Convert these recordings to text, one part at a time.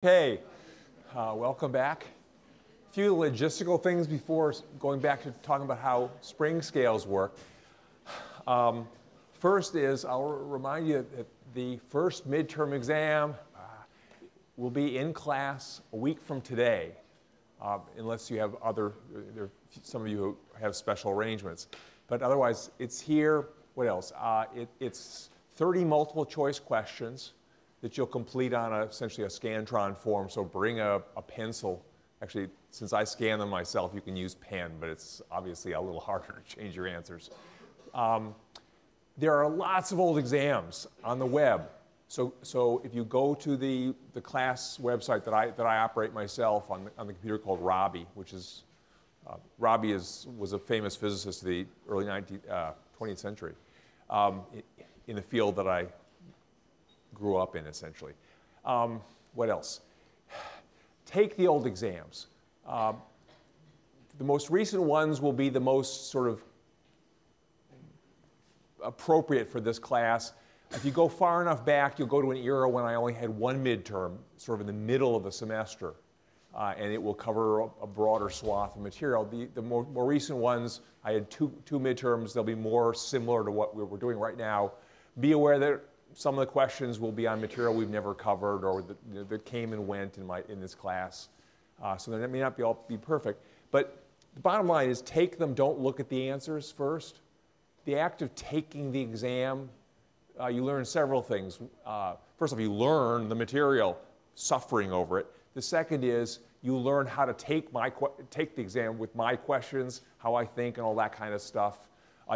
Okay, welcome back. A few logistical things before going back to talking about how spring scales work. First is, I'll remind you that the first midterm exam will be in class a week from today, unless you have some of you who have special arrangements. But otherwise, it's here. What else? It's 30 multiple choice questions that you'll complete on essentially a Scantron form. So bring a pencil. Actually, since I scan them myself, you can use pen, but it's obviously a little harder to change your answers. There are lots of old exams on the web. So if you go to the class website that I operate myself on the computer called Robbie, which is, Robbie was a famous physicist of the early 20th century in the field that I grew up in, essentially. What else? Take the old exams. The most recent ones will be the most sort of appropriate for this class. If you go far enough back, you'll go to an era when I only had one midterm, sort of in the middle of the semester, and it will cover a broader swath of material. The more recent ones, I had two midterms. They'll be more similar to what we're doing right now. Be aware that some of the questions will be on material we've never covered or that came and went in this class. So they may not all be perfect. But the bottom line is take them, don't look at the answers first. The act of taking the exam, you learn several things. First of all, you learn the material, suffering over it. The second is you learn how to take the exam with my questions, how I think, and all that kind of stuff.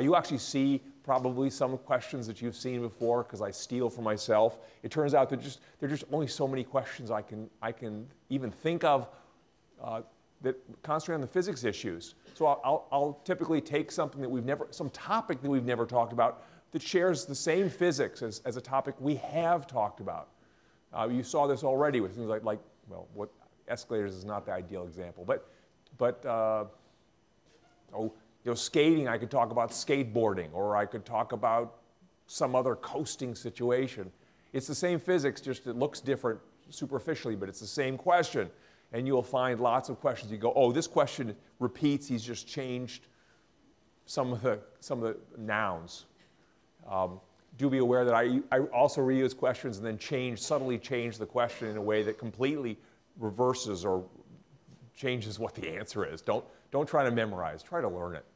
You actually see probably some questions that you've seen before because I steal from myself. It turns out there are just only so many questions I can even think of that concentrate on the physics issues. So I'll typically take something that some topic that we've never talked about that shares the same physics as a topic we have talked about. You saw this already with things like what escalators is not the ideal example, but skating, I could talk about skateboarding, or I could talk about some other coasting situation. It's the same physics, just it looks different superficially, but it's the same question. And you'll find lots of questions. You go, oh, this question repeats. He's just changed some of the nouns. Do be aware that I also reuse questions and then subtly change the question in a way that completely reverses or changes what the answer is. Don't try to memorize. Try to learn it.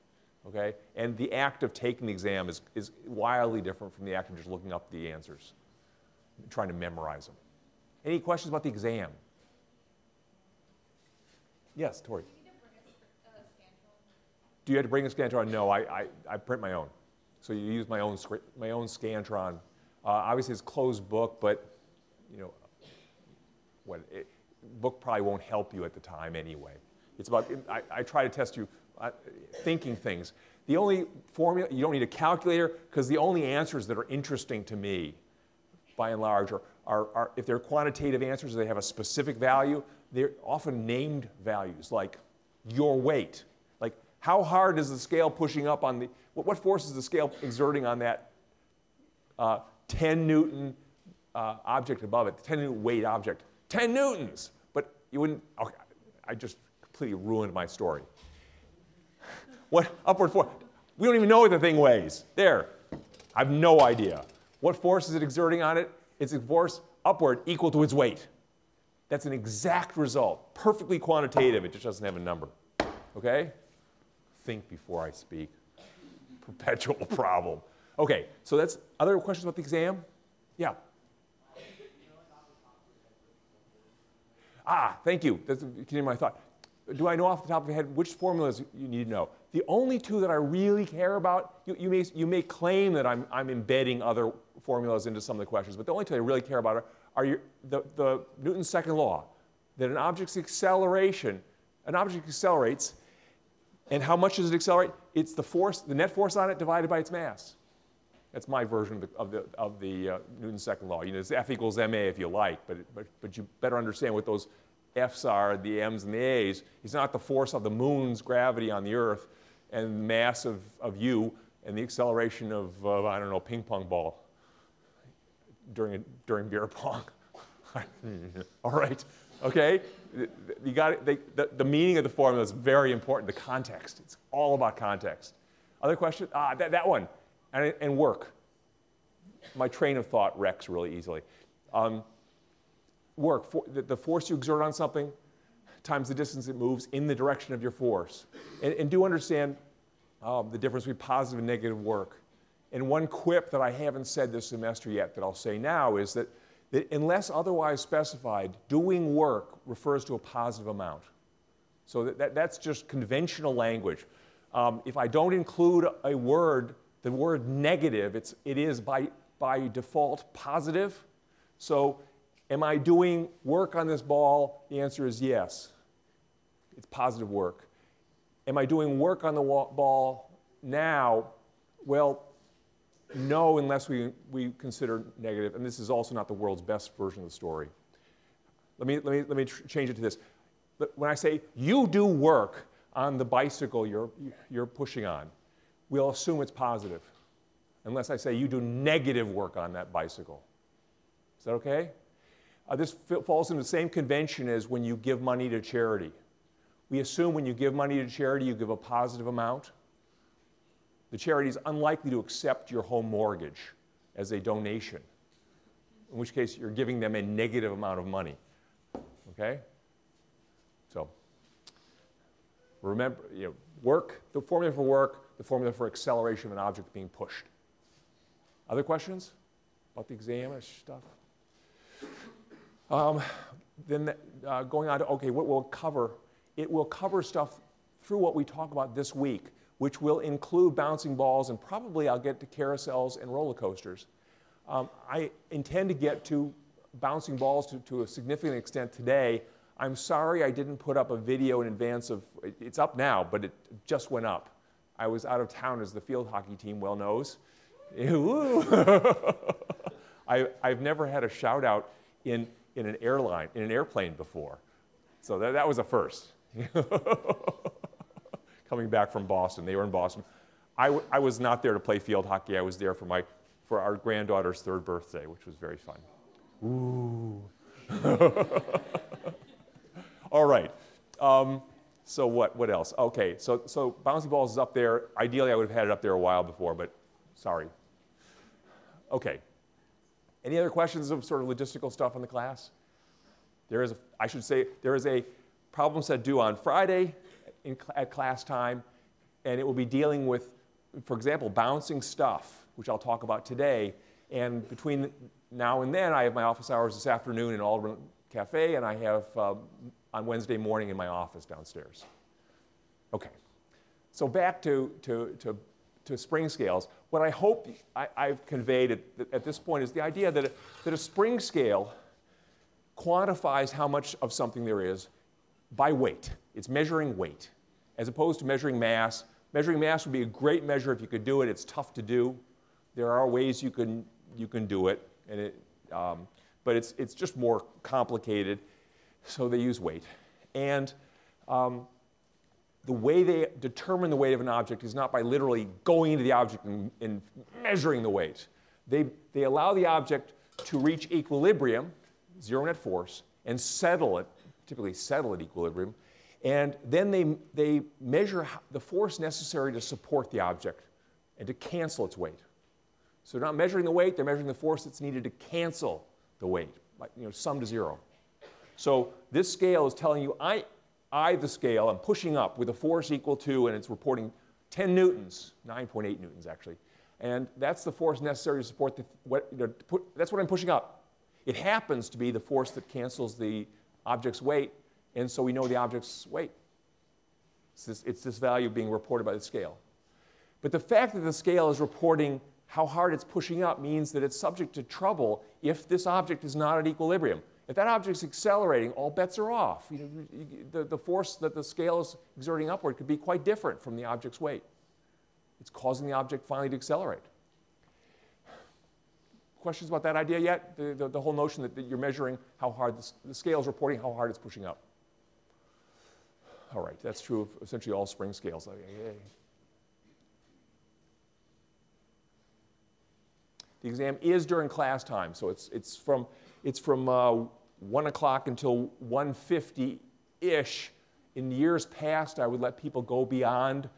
Okay? And the act of taking the exam is wildly different from the act of just looking up the answers, trying to memorize them. Any questions about the exam? Yes, Tori. Do you have to bring a Scantron? No, I print my own. So you use my own Scantron. Obviously, it's closed book, but book probably won't help you at the time anyway. It's about, I try to test you thinking things. The only formula, you don't need a calculator, because the only answers that are interesting to me, by and large, are if they're quantitative answers, they have a specific value, they're often named values, like your weight. Like, how hard is the scale pushing up on what force is the scale exerting on that 10 Newton object above it, 10 Newton weight object? 10 Newtons! But you wouldn't, okay, I just completely ruined my story. What upward force? We don't even know what the thing weighs. There, I have no idea. What force is it exerting on it? It's a force upward equal to its weight. That's an exact result, perfectly quantitative. It just doesn't have a number. Okay? Think before I speak. Perpetual problem. Okay, so that's other questions about the exam? Yeah. Thank you. That's continuing my thought. Do I know off the top of my head which formulas you need to know? The only two that I really care about, you may claim that I'm embedding other formulas into some of the questions, but the only two I really care about are the Newton's second law, that an object accelerates, and how much does it accelerate? It's the net force on it divided by its mass. That's my version of the Newton's second law. It's F equals ma if you like, but you better understand what those F's are, the M's and the A's. It's not the force of the moon's gravity on the Earth and the mass of you and the acceleration of, I don't know, ping pong ball during beer pong. All right, okay? You got the meaning of the formula is very important, the context. It's all about context. Other question? That one, and work. My train of thought wrecks really easily. Work, the force you exert on something times the distance it moves in the direction of your force. And do understand the difference between positive and negative work. And one quip that I haven't said this semester yet that I'll say now is that unless otherwise specified, doing work refers to a positive amount. So that's just conventional language. If I don't include a word, the word negative, it is by default positive. So am I doing work on this ball? The answer is yes. It's positive work. Am I doing work on the ball now? Well, no, unless we consider negative, and this is also not the world's best version of the story. Let me change it to this. When I say you do work on the bicycle you're pushing on, we'll assume it's positive, unless I say you do negative work on that bicycle. Is that okay? This falls into the same convention as when you give money to charity. We assume when you give money to charity, you give a positive amount. The charity is unlikely to accept your home mortgage as a donation, in which case you're giving them a negative amount of money. Okay? So remember, work, the formula for work, the formula for acceleration of an object being pushed. Other questions about the exam and stuff? Going on to, okay, what we'll cover, it will cover stuff through what we talk about this week, which will include bouncing balls, and probably I'll get to carousels and roller coasters. I intend to get to bouncing balls to a significant extent today. I'm sorry I didn't put up a video in advance of, it's up now, but it just went up. I was out of town, as the field hockey team well knows. I've never had a shout out in an airplane before. So that was a first. Coming back from Boston. They were in Boston. I was not there to play field hockey. I was there for our granddaughter's 3rd birthday, which was very fun. Ooh. All right. So what else? Okay, so bouncing balls is up there. Ideally, I would have had it up there a while before, but sorry. Okay. Any other questions of sort of logistical stuff in the class? There is a problem set due on Friday at class time, and it will be dealing with, for example, bouncing stuff, which I'll talk about today. And between now and then, I have my office hours this afternoon in Alderman Cafe, and I have on Wednesday morning in my office downstairs. Okay, so back to spring scales. What I hope I've conveyed at this point is the idea that a spring scale quantifies how much of something there is by weight. It's measuring weight, as opposed to measuring mass. Measuring mass would be a great measure if you could do it. It's tough to do. There are ways you can do it, and but it's just more complicated. So they use weight, and the way they determine the weight of an object is not by literally going into the object and measuring the weight. They allow the object to reach equilibrium, zero net force, and typically settle at equilibrium, and then they measure the force necessary to support the object and to cancel its weight. So they're not measuring the weight, they're measuring the force that's needed to cancel the weight, like, sum to zero. So this scale is telling you, the scale, I'm pushing up with a force equal to, and it's reporting 10 newtons, 9.8 newtons actually, and that's the force necessary to support that's what I'm pushing up. It happens to be the force that cancels the object's weight, and so we know the object's weight. It's this value being reported by the scale. But the fact that the scale is reporting how hard it's pushing up means that it's subject to trouble if this object is not at equilibrium. If that object's accelerating, all bets are off. The force that the scale is exerting upward could be quite different from the object's weight. It's causing the object finally to accelerate. Questions about that idea yet? The whole notion that you're measuring how hard the scale is reporting how hard it's pushing up. All right, that's true of essentially all spring scales. The exam is during class time, so it's from 1 o'clock until 1:50-ish. In years past, I would let people go beyond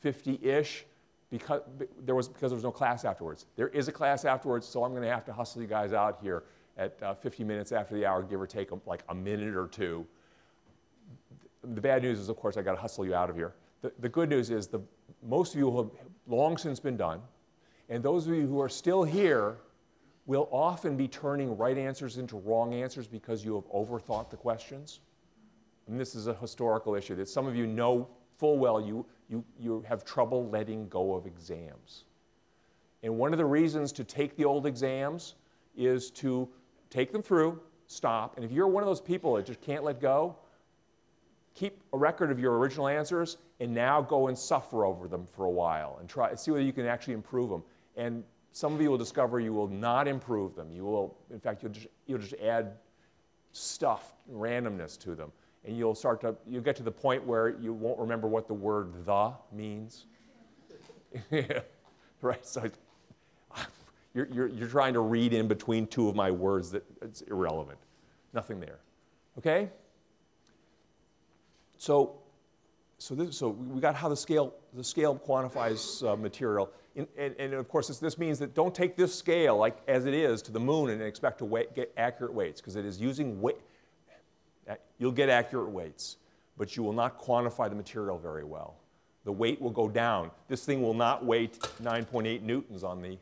50-ish because there was no class afterwards. There is a class afterwards, so I'm going to have to hustle you guys out here at 50 minutes after the hour, give or take like a minute or two. The bad news is, of course, I got to hustle you out of here. The good news is most of you have long since been done, and those of you who are still here will often be turning right answers into wrong answers because you have overthought the questions. And this is a historical issue that some of you know full well you have trouble letting go of exams. And one of the reasons to take the old exams is to take them through, stop, and if you're one of those people that just can't let go, keep a record of your original answers and now go and suffer over them for a while and try see whether you can actually improve them. And some of you will discover you will not improve them. You will, in fact, you'll just add stuff, randomness to them. And you'll get to the point where you won't remember what the word "the" means. Right? So you're trying to read in between two of my words that it's irrelevant. Nothing there. Okay? So we got how the scale quantifies material. And of course, this means that don't take this scale like as it is to the moon and expect to get accurate weights, because it is using weight. You'll get accurate weights, but you will not quantify the material very well. The weight will go down. This thing will not weigh 9.8 newtons on the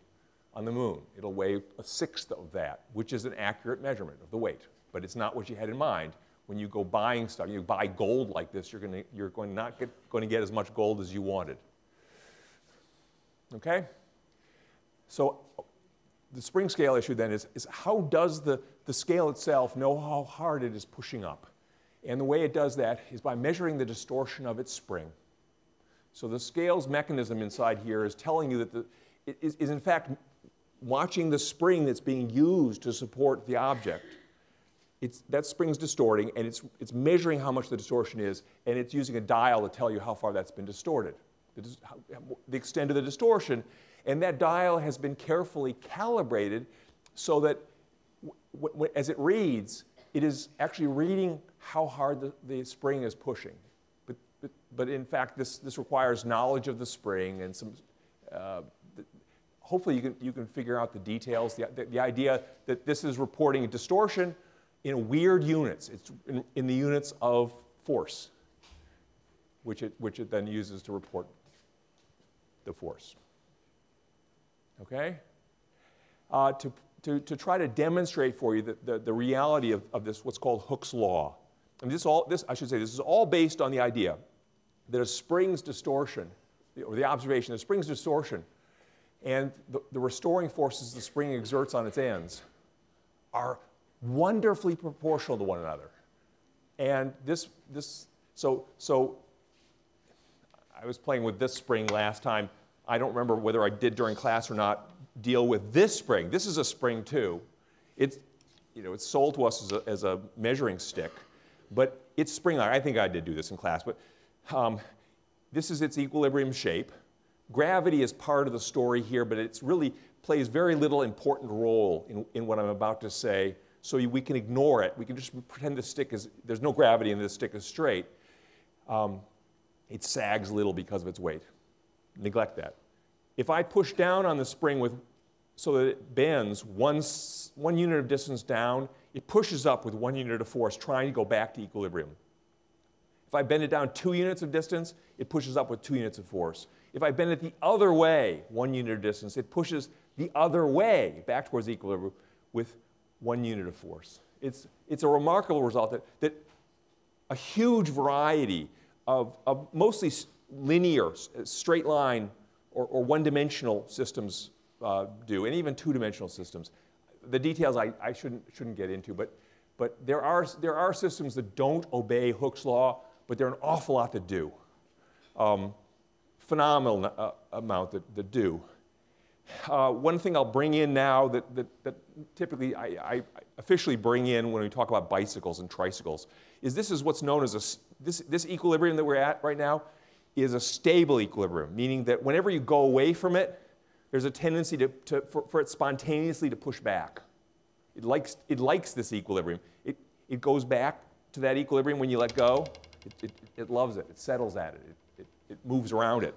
moon. It'll weigh 1/6 of that, which is an accurate measurement of the weight. But it's not what you had in mind when you go buying stuff. You buy gold like this, you're not going to get as much gold as you wanted. Okay? So the spring scale issue then is how does the scale itself know how hard it is pushing up? And the way it does that is by measuring the distortion of its spring. So the scale's mechanism inside here is telling you that it is in fact watching the spring that's being used to support the object. That spring's distorting, and it's measuring how much the distortion is, and it's using a dial to tell you how far that's been distorted, the extent of the distortion. And that dial has been carefully calibrated so that as it reads, it is actually reading how hard the spring is pushing. But in fact, this requires knowledge of the spring and some. Hopefully, you can figure out the details. The idea that this is reporting distortion in weird units. It's in the units of force, which it then uses to report the force. Okay? To try to demonstrate for you the reality of this, what's called Hooke's law. And this is all based on the idea that a spring's distortion, or the observation, the spring's distortion, and the restoring forces the spring exerts on its ends are wonderfully proportional to one another. And so I was playing with this spring last time. I don't remember whether I did during class or not deal with this spring. This is a spring too. It's sold to us as a measuring stick, but it's spring-like. I think I did do this in class, but this is its equilibrium shape. Gravity is part of the story here, but it really plays very little important role in what I'm about to say, so we can ignore it. We can just pretend the stick there's no gravity and this stick is straight. It sags little because of its weight. Neglect that. If I push down on the spring so that it bends one unit of distance down, it pushes up with 1 unit of force, trying to go back to equilibrium. If I bend it down 2 units of distance, it pushes up with 2 units of force. If I bend it the other way, 1 unit of distance, it pushes the other way back towards equilibrium with 1 unit of force. It's a remarkable result that a huge variety of mostly linear, straight line, or one-dimensional systems do, and even two-dimensional systems. The details I shouldn't get into, but there are systems that don't obey Hooke's law, but there are an awful lot that do. Phenomenal amount that do. One thing I'll bring in now that typically I officially bring in when we talk about bicycles and tricycles this is what's known as this equilibrium that we're at right now is a stable equilibrium, meaning that whenever you go away from it, there's a tendency for it spontaneously to push back. It likes this equilibrium. it goes back to that equilibrium when you let go. It loves it. It settles at it. It moves around it.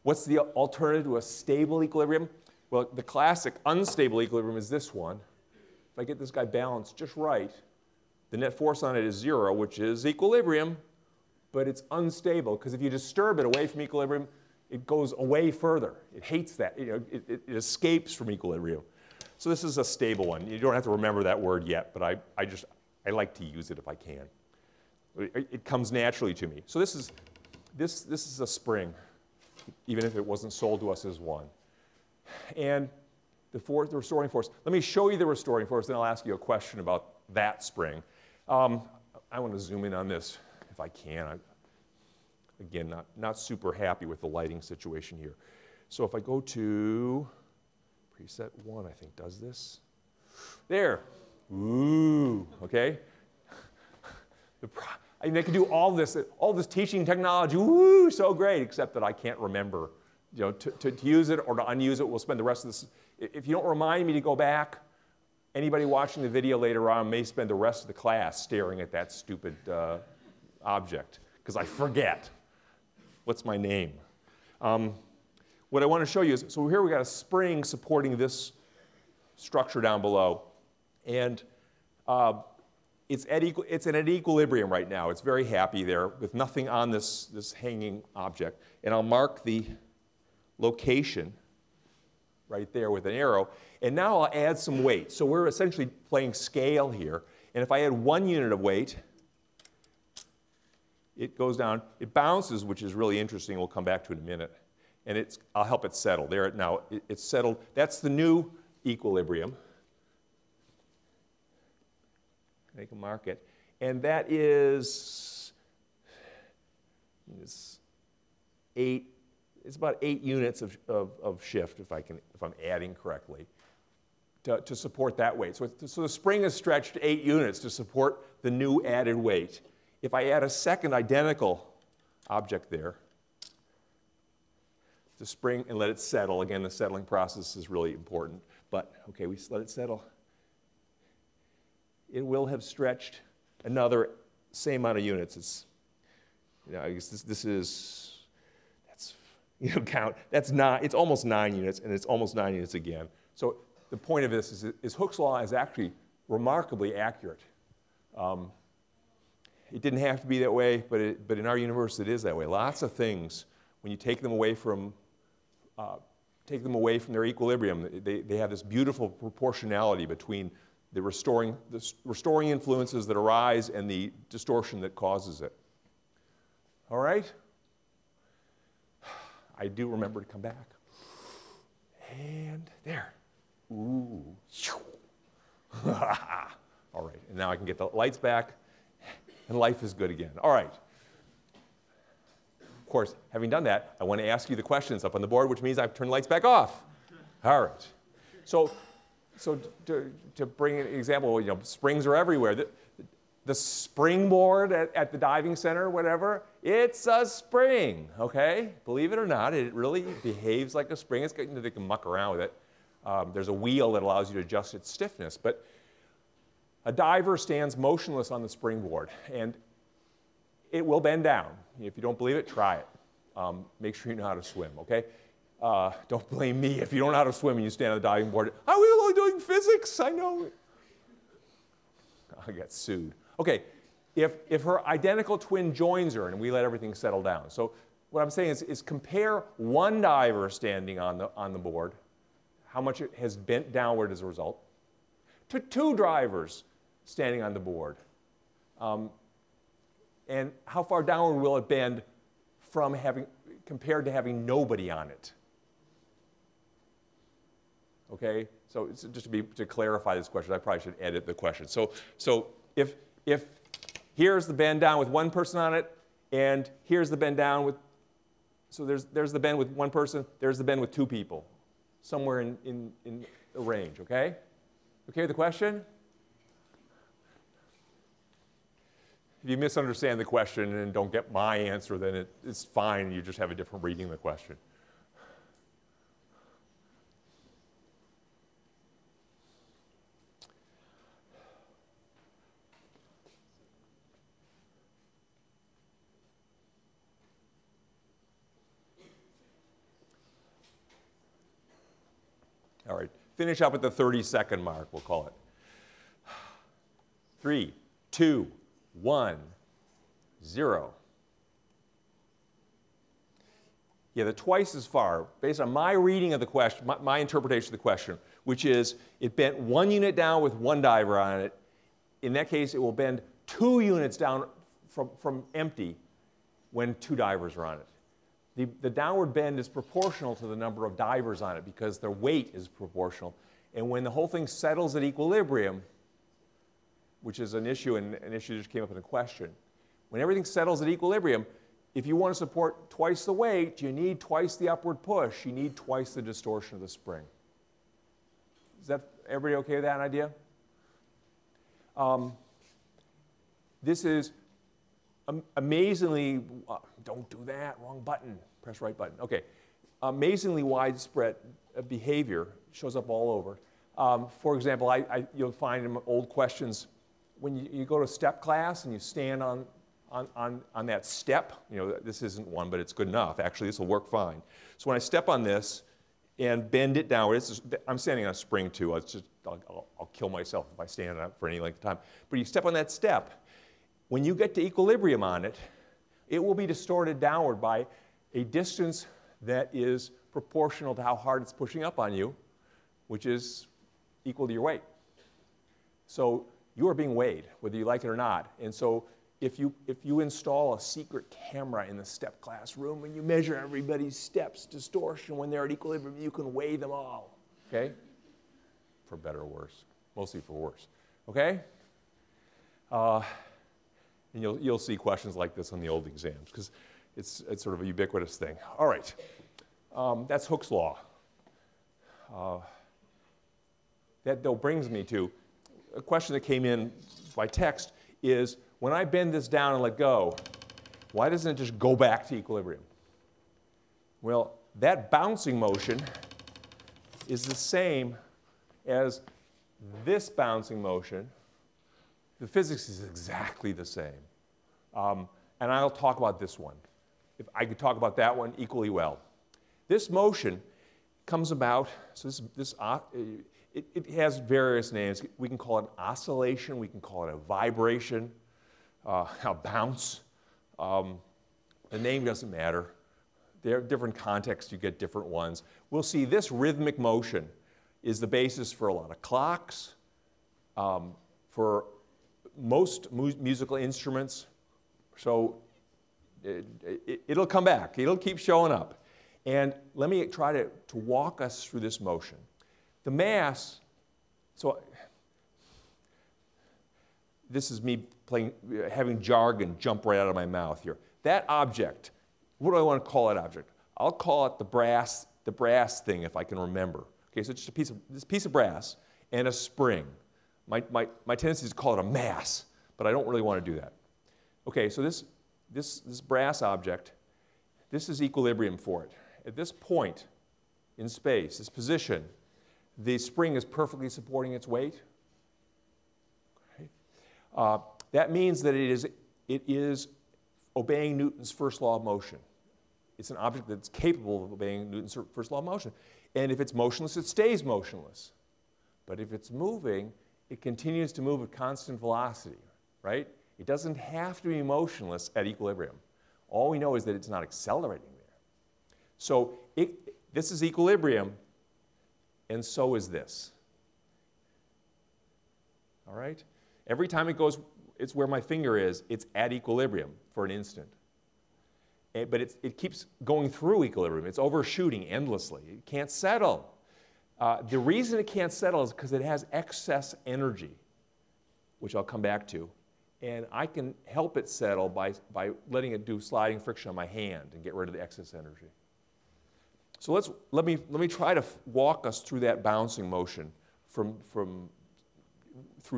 What's the alternative to a stable equilibrium? Well, the classic unstable equilibrium is this one. If I get this guy balanced just right, the net force on it is 0, which is equilibrium, but it's unstable because if you disturb it away from equilibrium, it goes away further. It hates that. It escapes from equilibrium. So this is a stable one. You don't have to remember that word yet, but I like to use it if I can. It comes naturally to me. So this is a spring, even if it wasn't sold to us as one. And the restoring force. Let me show you the restoring force, then I'll ask you a question about that spring. I want to zoom in on this if I can. Again, not super happy with the lighting situation here. So if I go to preset 1, I think does this. There. Ooh, okay. I mean, I can do all this teaching technology, woo, so great, except that I can't remember, to use it or to unuse it. We'll spend the rest of this. If you don't remind me to go back, anybody watching the video later on may spend the rest of the class staring at that stupid object, because I forget. What's my name? What I want to show you is, so here we got a spring supporting this structure down below, and it's at equilibrium right now. It's very happy there with nothing on this hanging object. And I'll mark the location right there with an arrow. And now I'll add some weight. So we're essentially playing scale here. And if I add 1 unit of weight, it goes down. It bounces, which is really interesting. We'll come back to it in a minute. And I'll help it settle. There now, it's settled. That's the new equilibrium. I can mark it. And that is 8. It's about 8 units of shift, if I'm adding correctly, to support that weight. So the spring is stretched 8 units to support the new added weight. If I add a second identical object there, the spring, and let it settle. Again, the settling process is really important. But okay, we let it settle. It will have stretched another same amount of units. It's, I guess this is, count. That's not. It's almost 9 units, and it's almost 9 units again. So the point of this is Hooke's law is actually remarkably accurate. It didn't have to be that way, but in our universe it is that way. Lots of things, when you take them away from their equilibrium, they have this beautiful proportionality between the restoring influences that arise and the distortion that causes it. All right? I do remember to come back. And there. Ooh. All right, and now I can get the lights back, and life is good again. All right. Of course, having done that, I want to ask you the questions up on the board, which means I've turned the lights back off. All right. So to bring an example, springs are everywhere. The springboard at the diving center, whatever, it's a spring, okay? Believe it or not, it really behaves like a spring. They can muck around with it. There's a wheel that allows you to adjust its stiffness. But a diver stands motionless on the springboard, and it will bend down. If you don't believe it, try it. Make sure you know how to swim, okay? Don't blame me if you don't know how to swim and you stand on the diving board. Are we only doing physics? I know. I got sued. Okay, if her identical twin joins her and we let everything settle down. So what I'm saying is compare one diver standing on the board, how much it has bent downward as a result, to 2 divers standing on the board. And how far downward will it bend from compared to having nobody on it? Okay, so it's just to clarify this question, I probably should edit the question. So if here's the bend down with 1 person on it, and here's the bend down with, so there's the bend with 1 person, there's the bend with 2 people, somewhere in the range, okay? Okay with the question? If you misunderstand the question and don't get my answer, then it's fine, you just have a different reading of the question. All right, finish up at the 30-second mark, we'll call it. 3, 2, 1, 0. Yeah, the twice as far, based on my reading of the question, my interpretation of the question, which is it bent 1 unit down with 1 diver on it. In that case, it will bend 2 units down from empty when 2 divers are on it. The downward bend is proportional to the number of divers on it because their weight is proportional. And when the whole thing settles at equilibrium, which is an issue, and an issue that just came up in a question, when everything settles at equilibrium, if you want to support twice the weight, you need twice the upward push. You need twice the distortion of the spring. Is that everybody okay with that idea? This is amazingly, don't do that, wrong button, press right button. Okay, amazingly widespread behavior, shows up all over. For example, you'll find in old questions, when you go to step class and you stand on that step, you know, this isn't one, but it's good enough. Actually, this will work fine. So when I step on this and bend it downward, I'm standing on a spring too. I'll kill myself if I stand on it for any length of time. But you step on that step. When you get to equilibrium on it, it will be distorted downward by a distance that is proportional to how hard it's pushing up on you, which is equal to your weight. So you are being weighed, whether you like it or not. And so if you install a secret camera in the step classroom and you measure everybody's steps distortion when they're at equilibrium, you can weigh them all, okay? For better or worse, mostly for worse, okay? And you'll see questions like this on the old exams because it's sort of a ubiquitous thing. All right, that's Hooke's law. That though brings me to a question that came in by text is, when I bend this down and let go, why doesn't it just go back to equilibrium? Well, that bouncing motion is the same as this bouncing motion. The physics is exactly the same. And I'll talk about this one. If I could talk about that one equally well. This motion comes about, so it has various names. We can call it an oscillation, we can call it a vibration, a bounce. The name doesn't matter. There are different contexts, you get different ones. We'll see this rhythmic motion is the basis for a lot of clocks, for most musical instruments. So it'll come back. It'll keep showing up. And let me try to walk us through this motion. The mass, so this is me having jargon jump right out of my mouth here. That object, what do I want to call that object? I'll call it the brass thing if I can remember. Okay, so it's just this piece of brass and a spring. My tendency is to call it a mass, but I don't really want to do that. Okay, so this brass object, this is equilibrium for it. At this point in space, this position, the spring is perfectly supporting its weight. Okay. That means that it is obeying Newton's first law of motion. It's an object that's capable of obeying Newton's first law of motion. And if it's motionless, it stays motionless. But if it's moving, it continues to move at constant velocity, right? It doesn't have to be motionless at equilibrium. All we know is that it's not accelerating there. So this is equilibrium, and so is this. All right? Every time it goes, it's where my finger is, it's at equilibrium for an instant. But it keeps going through equilibrium. It's overshooting endlessly. It can't settle. The reason it can't settle is because it has excess energy, which I'll come back to. And I can help it settle by letting it do sliding friction on my hand and get rid of the excess energy. So let me try to walk us through that bouncing motion through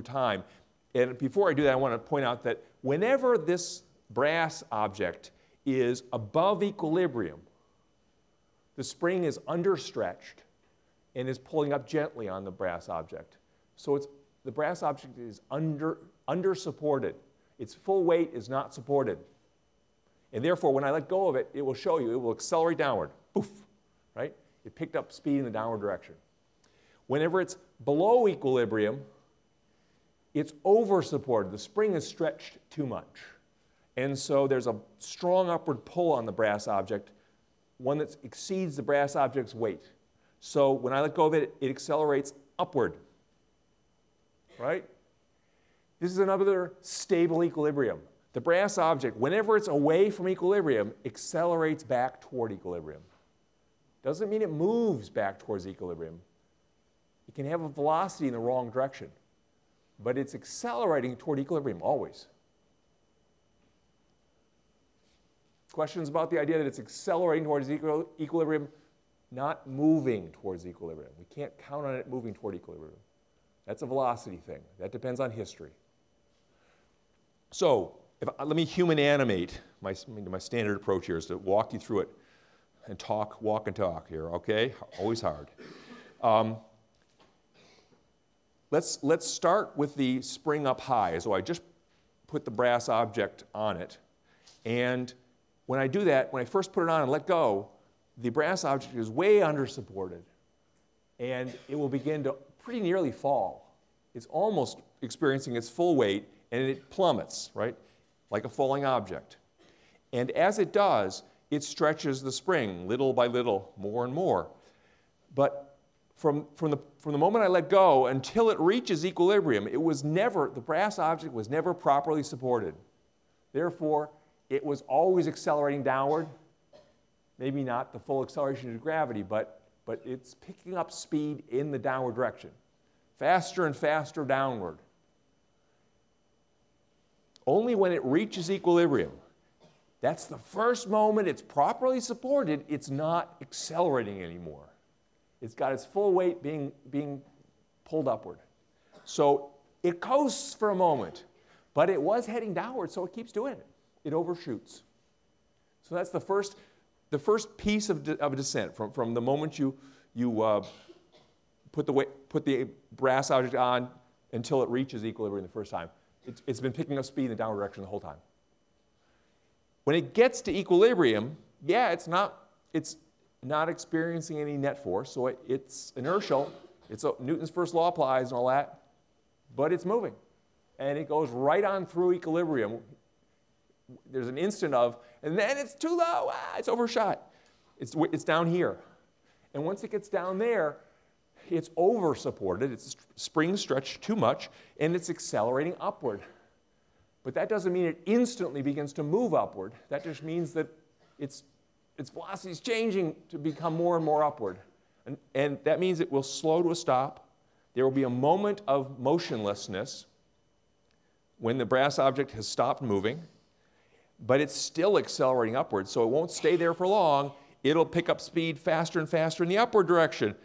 time. And before I do that, I want to point out that whenever this brass object is above equilibrium, the spring is understretched and is pulling up gently on the brass object. So the brass object is under-supported. Its full weight is not supported. And therefore, when I let go of it, it will show you, it will accelerate downward. Poof, right? It picked up speed in the downward direction. Whenever it's below equilibrium, it's over-supported. The spring is stretched too much. And so there's a strong upward pull on the brass object, one that exceeds the brass object's weight. So when I let go of it, it accelerates upward, right? This is another stable equilibrium. The brass object, whenever it's away from equilibrium, accelerates back toward equilibrium. Doesn't mean it moves back towards equilibrium. It can have a velocity in the wrong direction, but it's accelerating toward equilibrium always. Questions about the idea that it's accelerating towards equilibrium, not moving towards equilibrium. We can't count on it moving toward equilibrium. That's a velocity thing. That depends on history. So let me human animate. My standard approach here is to walk you through it and talk, walk and talk here, okay? Always hard. Let's start with the spring up high. So I just put the brass object on it. And when I do that, when I first put it on and let go, the brass object is way under supported. And it will begin to pretty nearly fall. It's almost experiencing its full weight, and it plummets, right? Like a falling object. And as it does, it stretches the spring little by little, more and more. But from the moment I let go until it reaches equilibrium, the brass object was never properly supported. Therefore, it was always accelerating downward. Maybe not the full acceleration due to gravity, but it's picking up speed in the downward direction. Faster and faster downward. Only when it reaches equilibrium, that's the first moment it's properly supported, it's not accelerating anymore. It's got its full weight being pulled upward. So it coasts for a moment, but it was heading downward, so it keeps doing it. It overshoots. So that's the first piece of a descent from the moment you put the brass object on until it reaches equilibrium the first time. It's been picking up speed in the downward direction the whole time. When it gets to equilibrium, yeah, it's not experiencing any net force, so it's inertial. Newton's first law applies and all that, but it's moving. And it goes right on through equilibrium. There's an instant of, and then it's too low, it's overshot. It's down here. And once it gets down there, it's over-supported, its spring stretched too much, and it's accelerating upward. But that doesn't mean it instantly begins to move upward. That just means that its velocity is changing to become more and more upward. And that means it will slow to a stop. There will be a moment of motionlessness when the brass object has stopped moving, but it's still accelerating upward, so it won't stay there for long. It'll pick up speed faster and faster in the upward direction.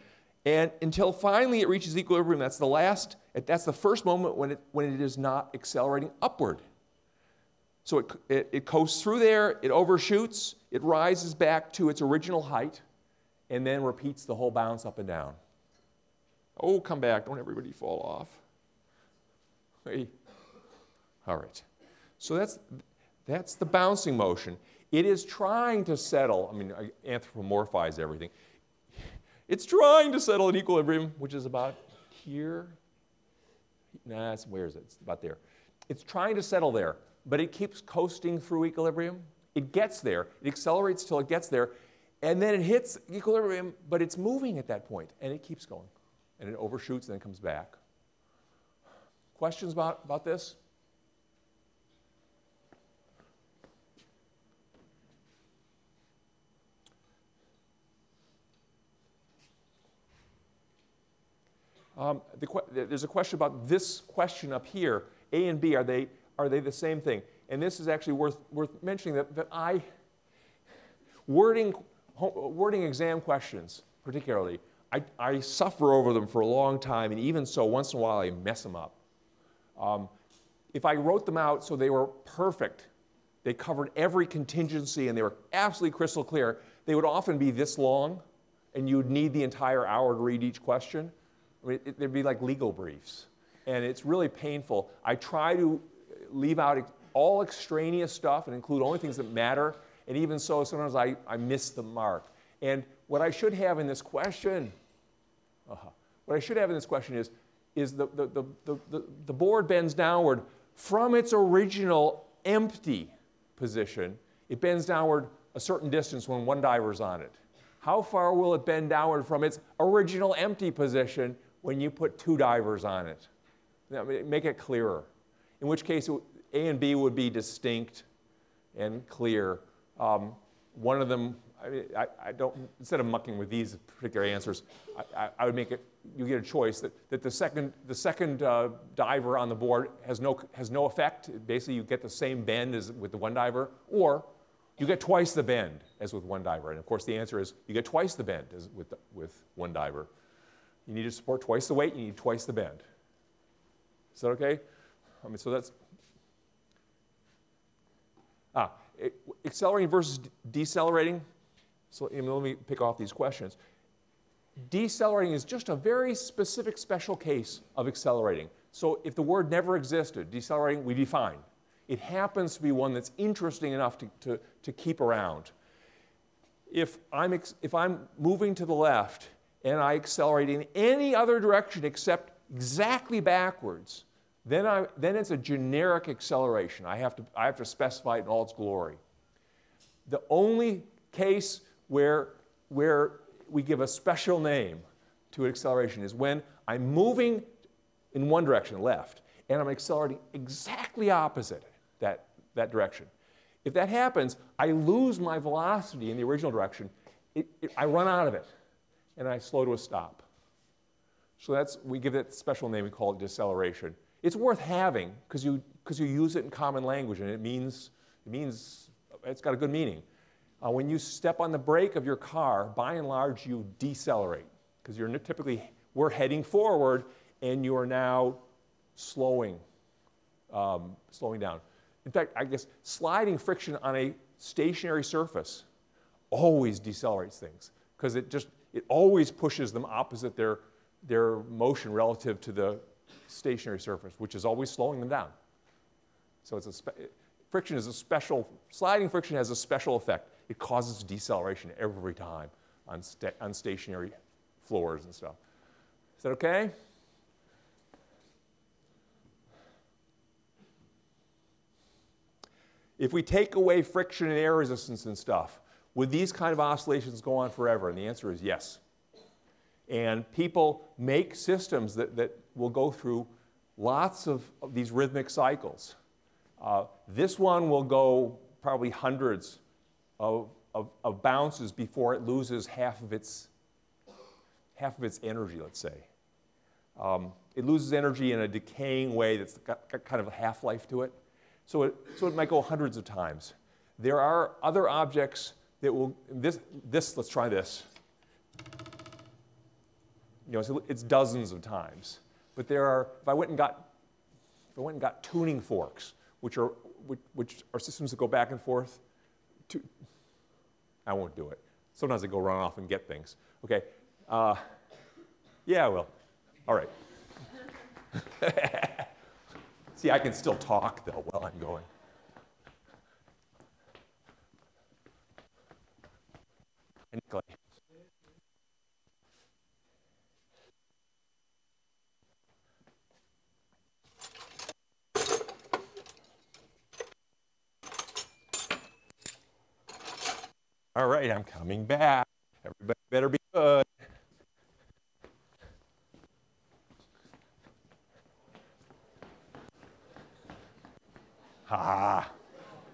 And until finally it reaches equilibrium, that's the first moment when it is not accelerating upward. So it coasts through there, it overshoots, it rises back to its original height, and then repeats the whole bounce up and down. Oh, come back, don't everybody fall off. Hey. All right. So that's the bouncing motion. It is trying to settle. I mean, I anthropomorphize everything. It's trying to settle in equilibrium, which is about here. Where is it? It's about there. It's trying to settle there, but it keeps coasting through equilibrium. It gets there. It accelerates till it gets there, and then it hits equilibrium, but it's moving at that point, and it keeps going. And it overshoots and then comes back. Questions about this? There's a question about this question up here. A and B, are they the same thing? And this is actually worth mentioning that wording exam questions particularly, I suffer over them for a long time, and even so, once in a while I mess them up. If I wrote them out so they were perfect, they covered every contingency and they were absolutely crystal clear, they would often be this long, and you'd need the entire hour to read each question. I mean, they'd be like legal briefs, and it's really painful. I try to leave out all extraneous stuff and include only things that matter, and even so, sometimes I miss the mark. And what I should have in this question what I should have in this question is the board bends downward from its original empty position. It bends downward a certain distance when one diver's on it. How far will it bend downward from its original empty position when you put two divers on it? Now, make it clearer. In which case, A and B would be distinct and clear. One of them, I don't, instead of mucking with these particular answers, I would make it, you get a choice that the second diver on the board has no effect. Basically, you get the same bend as with the one diver, or you get twice the bend as with one diver. And of course, the answer is you get twice the bend as with one diver. You need to support twice the weight, you need twice the bend. Is that okay? I mean, so that's, accelerating versus decelerating. So let me pick off these questions. Decelerating is just a very specific special case of accelerating. So if the word never existed, decelerating, we'd be fine. It happens to be one that's interesting enough to keep around. If I'm moving to the left and I accelerate in any other direction except exactly backwards, then it's a generic acceleration. I have to specify it in all its glory. The only case where we give a special name to acceleration is when I'm moving in one direction, left, and I'm accelerating exactly opposite that direction. If that happens, I lose my velocity in the original direction. I run out of it, and I slow to a stop. So we give that special name, we call it deceleration. It's worth having because you use it in common language, and it's got a good meaning. When you step on the brake of your car, by and large, you decelerate because we're heading forward, and you are now slowing down. In fact, I guess sliding friction on a stationary surface always decelerates things because it always pushes them opposite their motion relative to the stationary surface, which is always slowing them down. So sliding friction has a special effect. It causes deceleration every time on stationary floors and stuff. Is that okay? If we take away friction and air resistance and stuff, would these kind of oscillations go on forever? And the answer is yes. And people make systems that will go through lots of these rhythmic cycles. This one will go probably hundreds of bounces before it loses half of its energy, let's say. It loses energy in a decaying way that's got kind of a half-life to it. So it might go hundreds of times. There are other objects that will, let's try this. It's dozens of times. But there are, if I went and got tuning forks, which are systems that go back and forth, I won't do it. Sometimes I go run off and get things. Okay. Yeah, I will. All right. See, I can still talk, though, while I'm going. All right, I'm coming back. Everybody better be good.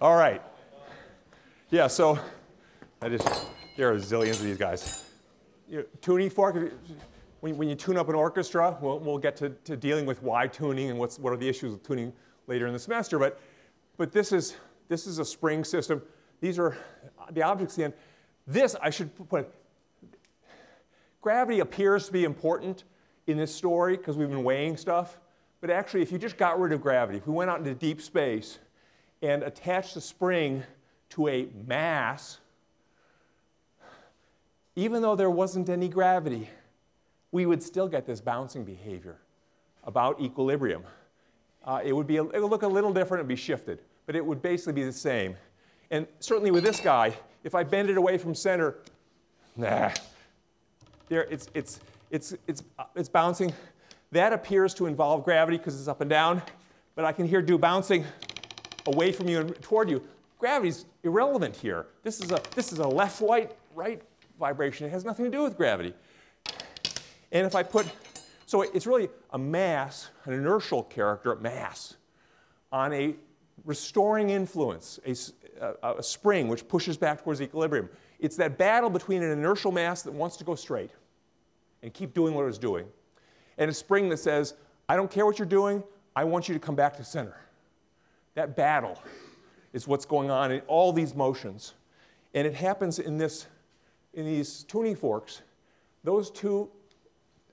All right. Yeah, so there are zillions of these guys. Tuning fork, when you tune up an orchestra, we'll get to dealing with why tuning and what are the issues with tuning later in the semester. But this is a spring system. These are the objects at the end. This, I should put, gravity appears to be important in this story because we've been weighing stuff. But actually, if you just got rid of gravity, if we went out into deep space and attached the spring to a mass, even though there wasn't any gravity, we would still get this bouncing behavior about equilibrium. It would look a little different, it would be shifted, but it would basically be the same. And certainly with this guy, if I bend it away from center, it's It's bouncing. That appears to involve gravity because it's up and down, but I can hear do bouncing away from you and toward you. Gravity's irrelevant here. This is a left-right vibration. It has nothing to do with gravity. And if I put, so it's really a mass, an inertial character, mass, on a restoring influence, a spring which pushes back towards equilibrium. It's that battle between an inertial mass that wants to go straight and keep doing what it's doing, and a spring that says, I don't care what you're doing, I want you to come back to center. That battle is what's going on in all these motions. And it happens in these tuning forks. Those two,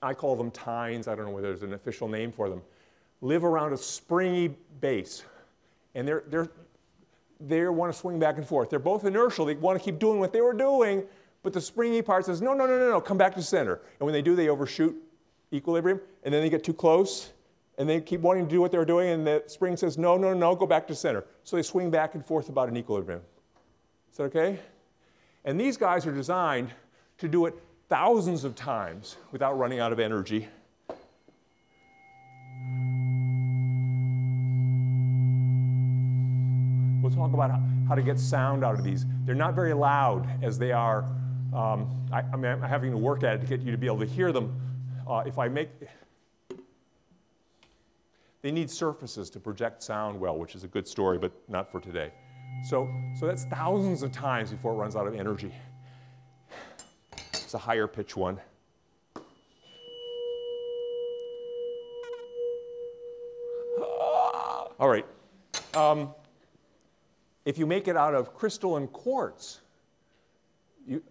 I call them tines, I don't know whether there's an official name for them, live around a springy base. And they want to swing back and forth. They're both inertial. They want to keep doing what they were doing, but the springy part says, no, no, no, no, no, come back to center. And when they do, they overshoot equilibrium, and then they get too close, and they keep wanting to do what they're doing, and the spring says, no, no, no, go back to center. So they swing back and forth about an equilibrium. Is that okay? And these guys are designed to do it thousands of times without running out of energy. We'll talk about how to get sound out of these. They're not very loud as they are. I'm having to work at it to get you to be able to hear them. They need surfaces to project sound well, which is a good story, but not for today. So that's thousands of times before it runs out of energy. It's a higher pitch one. All right. If you make it out of crystal and quartz,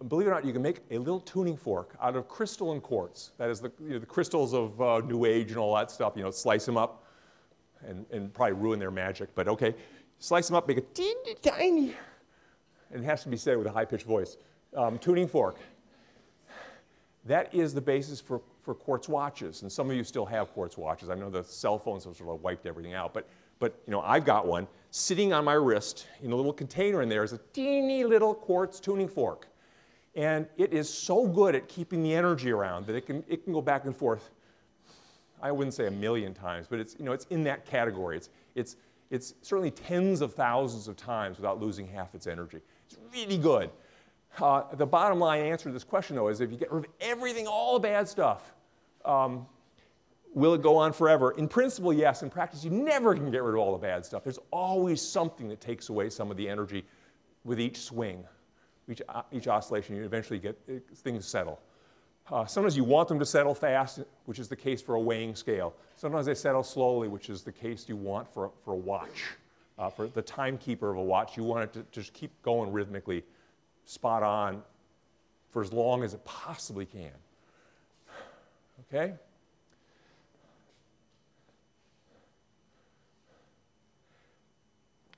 believe it or not, you can make a little tuning fork out of crystal and quartz. That is the crystals of New Age and all that stuff. Slice them up and probably ruin their magic. But okay, slice them up, make it teeny tiny. And it has to be said with a high-pitched voice. Tuning fork. That is the basis for quartz watches. And some of you still have quartz watches. I know the cell phones have sort of wiped everything out. But I've got one sitting on my wrist in a little container in there is a teeny little quartz tuning fork. And it is so good at keeping the energy around that it can go back and forth. I wouldn't say 1,000,000 times, but it's in that category. It's certainly tens of thousands of times without losing half its energy. It's really good. The bottom line answer to this question, though, is if you get rid of everything, all the bad stuff, will it go on forever? In principle, yes. In practice, you never can get rid of all the bad stuff. There's always something that takes away some of the energy with each swing, each oscillation. You eventually get things settle. Sometimes you want them to settle fast, which is the case for a weighing scale. Sometimes they settle slowly, which is the case you want for a watch. For the timekeeper of a watch, you want it to just keep going rhythmically, spot on, for as long as it possibly can. Okay?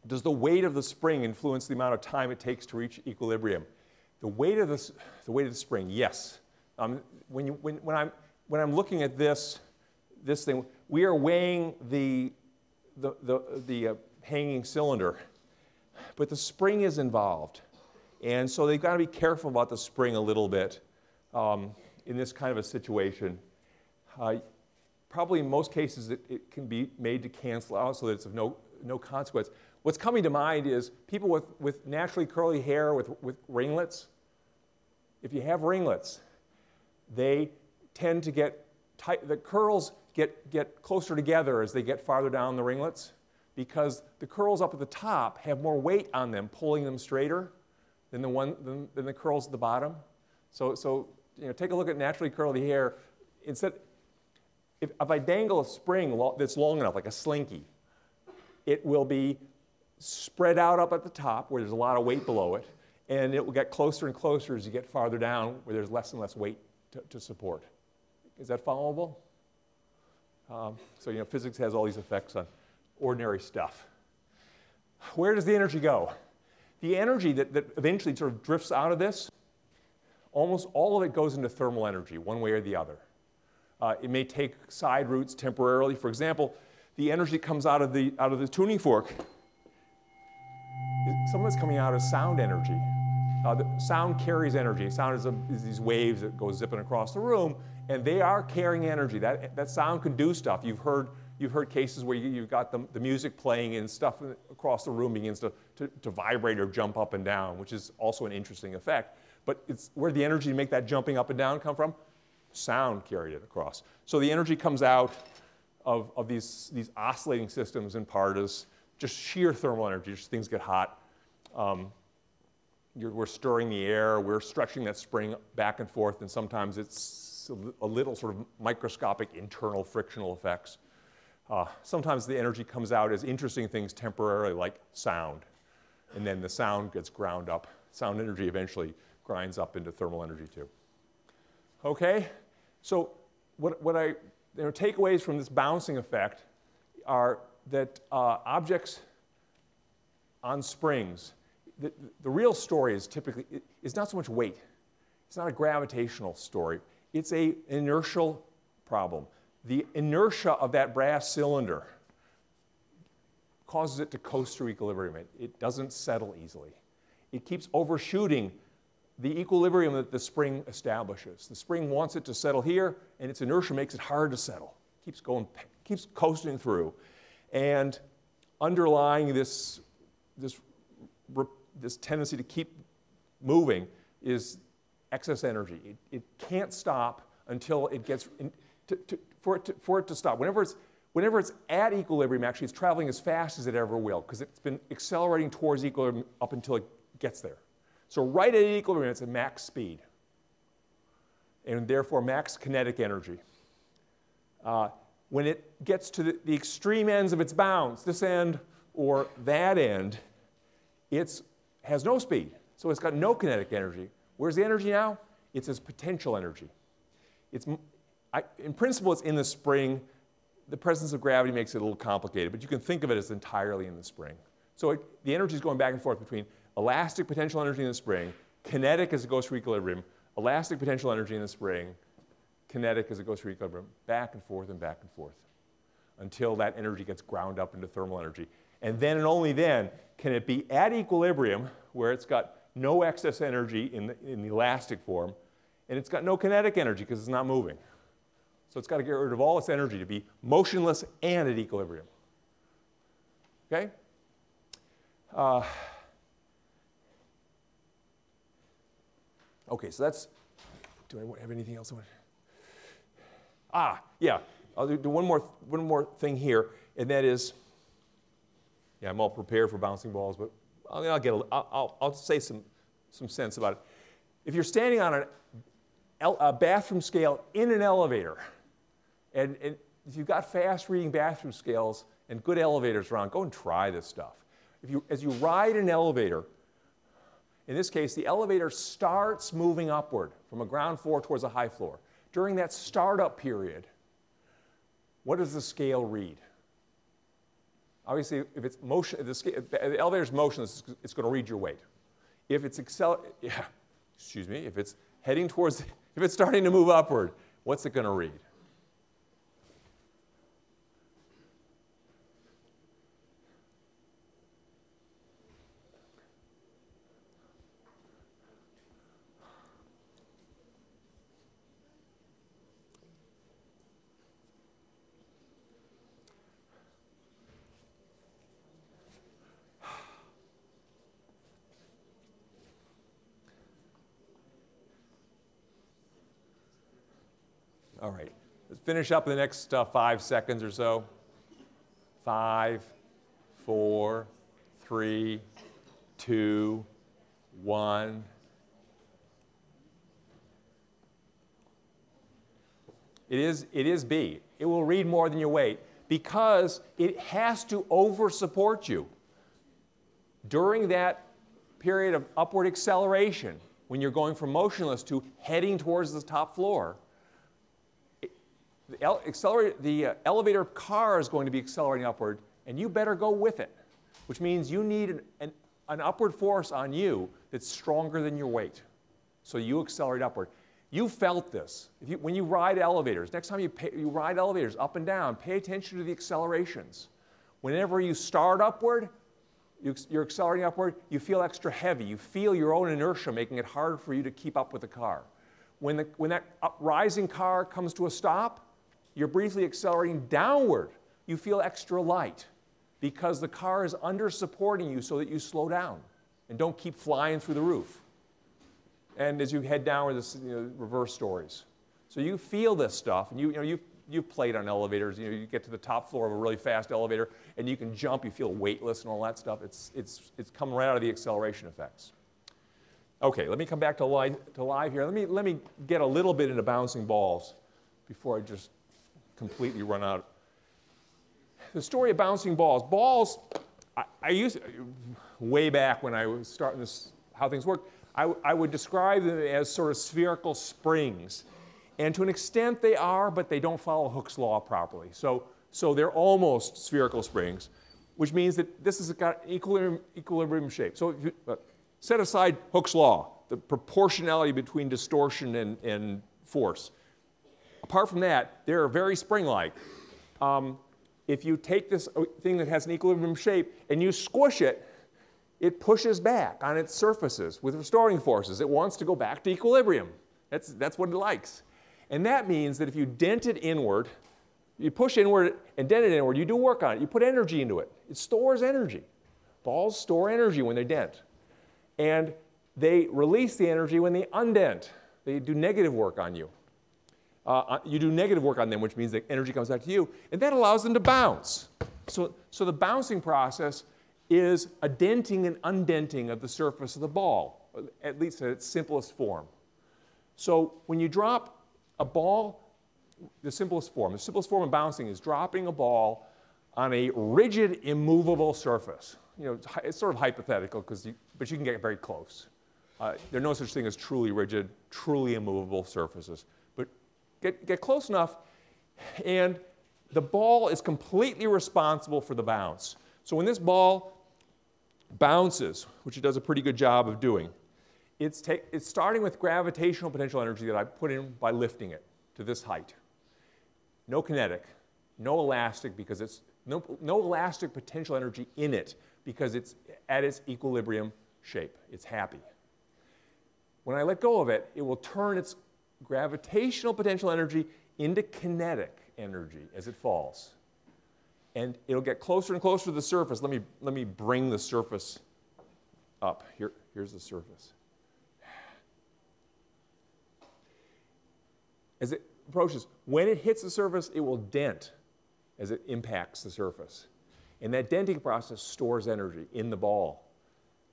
Does the weight of the spring influence the amount of time it takes to reach equilibrium? The weight of the spring, yes. When I'm looking at this thing, we are weighing the hanging cylinder, but the spring is involved, and so they've got to be careful about the spring a little bit in this kind of a situation. Probably in most cases it can be made to cancel out so that it's of no consequence. What's coming to mind is people with naturally curly hair with ringlets. If you have ringlets, they tend to get tight. The curls get closer together as they get farther down the ringlets because the curls up at the top have more weight on them, pulling them straighter than the curls at the bottom. So take a look at naturally curly hair. If I dangle a spring that's long enough, like a slinky, it will be spread out up at the top where there's a lot of weight below it, and it will get closer and closer as you get farther down where there's less and less weight to support. Is that followable? So physics has all these effects on ordinary stuff. Where does the energy go? The energy that eventually sort of drifts out of this, almost all of it goes into thermal energy, one way or the other. It may take side routes temporarily. For example, the energy that comes out of the tuning fork, some of it's coming out as sound energy. The sound carries energy. Sound is these waves that go zipping across the room, And they are carrying energy. That sound can do stuff. You've heard cases where you've got the music playing and stuff across the room begins to vibrate or jump up and down, which is also an interesting effect. But it's where the energy to make that jumping up and down come from? Sound carried it across. So the energy comes out of these oscillating systems in part as just sheer thermal energy, just things get hot. We're stirring the air, we're stretching that spring back and forth, and sometimes it's a little sort of microscopic internal frictional effects. Sometimes the energy comes out as interesting things temporarily, like sound, and then the sound gets ground up. Sound energy eventually grinds up into thermal energy too. Okay, so takeaways from this bouncing effect are that objects on springs, the real story is typically, it's not so much weight. It's not a gravitational story. It's an inertial problem. The inertia of that brass cylinder causes it to coast through equilibrium. It doesn't settle easily. It keeps overshooting the equilibrium that the spring establishes. The spring wants it to settle here, and its inertia makes it hard to settle. Keeps coasting through. And underlying this tendency to keep moving is excess energy. It can't stop until it gets, for it to stop. Whenever it's at equilibrium, actually, it's traveling as fast as it ever will, because it's been accelerating towards equilibrium up until it gets there. So right at equilibrium, it's at max speed, and therefore max kinetic energy. When it gets to the extreme ends of its bounds, this end or that end, it has no speed, so it's got no kinetic energy. Where's the energy now? It's its potential energy. In principle, it's in the spring. The presence of gravity makes it a little complicated, but you can think of it as entirely in the spring. So the energy is going back and forth between elastic potential energy in the spring, kinetic as it goes through equilibrium, elastic potential energy in the spring, kinetic as it goes through equilibrium, back and forth, until that energy gets ground up into thermal energy. And then and only then can it be at equilibrium, where it's got no excess energy in the elastic form, and it's got no kinetic energy because it's not moving. So it's got to get rid of all its energy to be motionless and at equilibrium. Okay? Okay, so that's, do I have anything else? Yeah, I'll do one more thing here, and that is, yeah, I'm all prepared for bouncing balls, but I'll say some sense about it. If you're standing on a bathroom scale in an elevator, and if you've got fast reading bathroom scales and good elevators around, go and try this stuff. As you ride an elevator, in this case, the elevator starts moving upward from a ground floor towards a high floor. During that startup period, what does the scale read? Obviously, if it's motion, if the elevator's motionless, it's going to read your weight. If it's if it's heading towards, if it's starting to move upward, what's it going to read? All right, let's finish up in the next 5 seconds or so. 5, 4, 3, 2, 1. It is B. It will read more than your weight because it has to over-support you. During that period of upward acceleration, when you're going from motionless to heading towards the top floor, the elevator car is going to be accelerating upward, and you better go with it, which means you need an upward force on you that's stronger than your weight. So you accelerate upward. You felt this. When you ride elevators, next time you ride elevators up and down, pay attention to the accelerations. Whenever you start upward, you're accelerating upward, you feel extra heavy. You feel your own inertia making it hard for you to keep up with the car. when that rising car comes to a stop, you're briefly accelerating downward. You feel extra light because the car is under supporting you so that you slow down and don't keep flying through the roof. And as you head downward, this, reverse stories. So you feel this stuff, and you've played on elevators. You get to the top floor of a really fast elevator, and you can jump. You feel weightless and all that stuff. It's coming right out of the acceleration effects. Okay, let me come back to live here. Let me get a little bit into bouncing balls before I just completely run out. The story of bouncing balls. Balls, I used way back when I was starting this, how things work. I would describe them as sort of spherical springs. And to an extent they are, but they don't follow Hooke's law properly. So they're almost spherical springs, which means that this has got equilibrium shape. So if you, set aside Hooke's law, the proportionality between distortion and force. Apart from that, they're very spring-like. If you take this thing that has an equilibrium shape and you squish it, it pushes back on its surfaces with restoring forces. It wants to go back to equilibrium. That's what it likes. And that means that if you dent it inward, you push inward and dent it inward, you do work on it, you put energy into it. It stores energy. Balls store energy when they dent. And they release the energy when they undent. They do negative work on you. You do negative work on them, which means that energy comes back to you, and that allows them to bounce. So the bouncing process is a denting and undenting of the surface of the ball, at least at its simplest form. So when you drop a ball, the simplest form of bouncing is dropping a ball on a rigid, immovable surface. It's sort of hypothetical, but you can get very close. There's no such thing as truly rigid, truly immovable surfaces. But get close enough, and the ball is completely responsible for the bounce. So when this ball bounces, which it does a pretty good job of doing, it's starting with gravitational potential energy that I put in by lifting it to this height. No kinetic, no elastic, because it's no elastic potential energy in it, because it's at its equilibrium shape. It's happy. When I let go of it, it will turn its gravitational potential energy into kinetic energy as it falls. And it'll get closer and closer to the surface. Let me bring the surface up. Here's the surface. As it approaches, when it hits the surface, it will dent as it impacts the surface. And that denting process stores energy in the ball.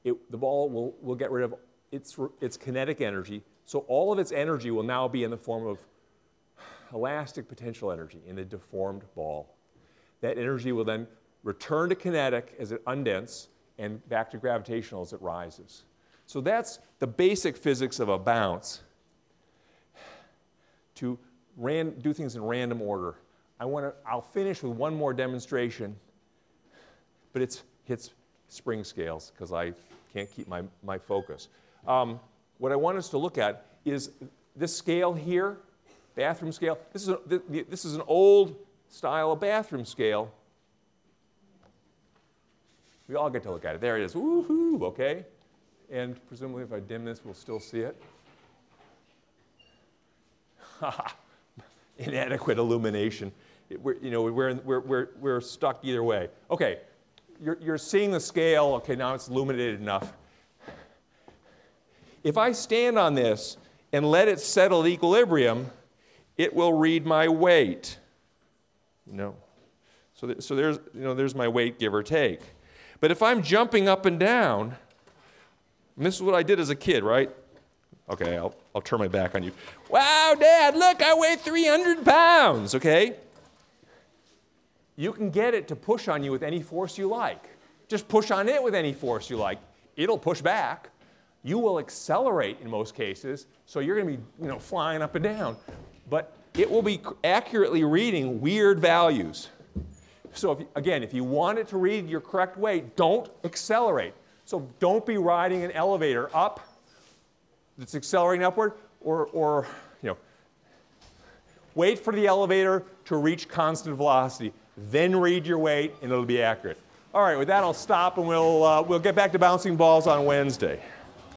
The ball will get rid of its kinetic energy, so all of its energy will now be in the form of elastic potential energy in the deformed ball. That energy will then return to kinetic as it undents and back to gravitational as it rises. So that's the basic physics of a bounce. To do things in random order, I'll finish with one more demonstration, but it's spring scales because I can't keep my focus. What I want us to look at is this scale here, bathroom scale. This is an old style of bathroom scale. We all get to look at it. There it is. Woohoo! Okay, and presumably if I dim this, we'll still see it. Inadequate illumination. We're stuck either way. Okay, you're seeing the scale. Okay, now it's illuminated enough. If I stand on this and let it settle at equilibrium, it will read my weight. So there's my weight, give or take. But if I'm jumping up and down, and this is what I did as a kid, right? Okay, I'll turn my back on you. Wow, Dad, look, I weigh 300 pounds, okay? You can get it to push on you with any force you like. Just push on it with any force you like. It'll push back. You will accelerate in most cases, so you're going to be flying up and down. But it will be accurately reading weird values. So if you want it to read your correct weight, don't accelerate. So don't be riding an elevator up that's accelerating upward, or wait for the elevator to reach constant velocity. Then read your weight, and it'll be accurate. All right, with that, I'll stop, and we'll get back to bouncing balls on Wednesday.